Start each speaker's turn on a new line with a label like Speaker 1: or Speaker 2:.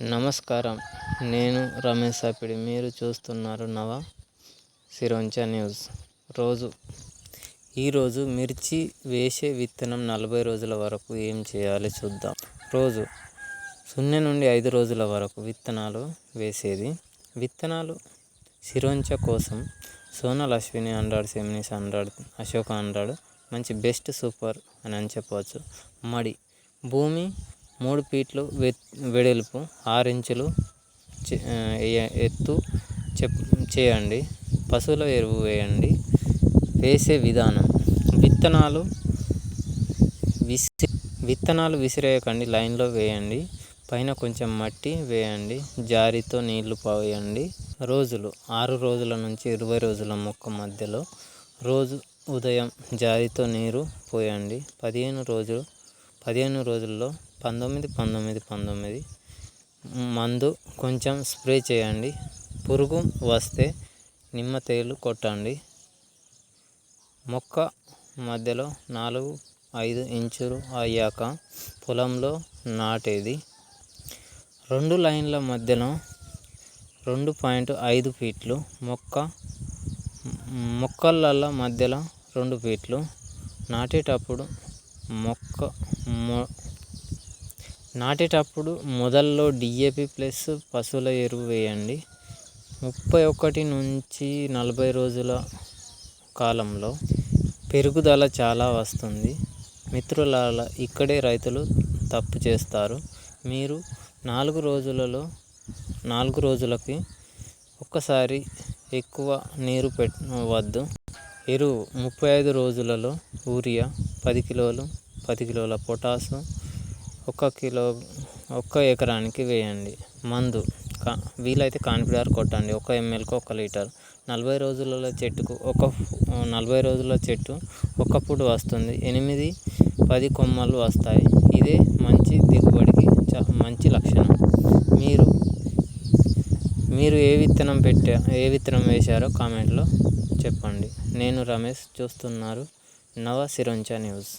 Speaker 1: నమస్కారం. నేను రమేష్ అప్పిడి. మీరు చూస్తున్నారు నవ సిరొంచ న్యూస్. ఈరోజు మిర్చి వేసే విత్తనం 40 రోజుల వరకు ఏం చేయాలి చూద్దాం. 0 నుండి 5 రోజుల వరకు విత్తనాలు వేసేది. విత్తనాలు సిరొంచ కోసం సోనాల్ అశ్విని 100, సెమినిస్ 100, అశోక 100 మంచి బెస్ట్ సూపర్ అని చెప్పవచ్చు. మడి భూమి 3 ఫీట్లు వెడల్పు, 6 ఇంచులు ఎత్తు చేయండి. పశువుల ఎరువు వేయండి. వేసే విధానం: విత్తనాలు విసిరేయకండి, లైన్లో వేయండి. పైన కొంచెం మట్టి వేయండి. జారీతో నీళ్లు పోయండి. రోజులు: 6 రోజుల నుంచి 20 రోజుల మొక్క మధ్యలో రోజు ఉదయం జారీతో నీరు పోయండి. 15 రోజుల్లో 19 మందు కొంచెం స్ప్రే చేయండి. పురుగు వస్తే నిమ్మ తేలు కొట్టండి. మొక్క మధ్యలో 4-5 ఇంచులు అయ్యాక పొలంలో నాటేది. 2 లైన్ల మధ్యలో 2.5 ఫీట్లు, మొక్కల మధ్యలో 2 ఫీట్లు. నాటేటప్పుడు మొదల్లో DAP ప్లస్ పశువుల ఎరువు వేయండి. 31 నుంచి 40 రోజుల కాలంలో పెరుగుదల చాలా వస్తుంది. మిత్రులారా, ఇక్కడే రైతులు తప్పు చేస్తారు. మీరు 4 రోజులకి ఒక్కసారి ఎక్కువ నీరు పెట్టవద్దు. ఎరువు: 35 రోజులలో యూరియా 10 కిలోల పొటాషు 1 ఎకరానికి వేయండి. మందు: వీలైతే కాన్ఫిడార్ కొట్టండి. 1 mlకు 1 లీటర్. 40 రోజుల చెట్టు ఒకప్పుడు వస్తుంది. 8-10 కొమ్మలు వస్తాయి. ఇదే మంచి దిగుబడికి మంచి లక్షణం. మీరు ఏ విత్తనం వేశారో కామెంట్లో చెప్పండి. నేను రమేష్. చూస్తున్నారు నవ సిరొంచ న్యూస్.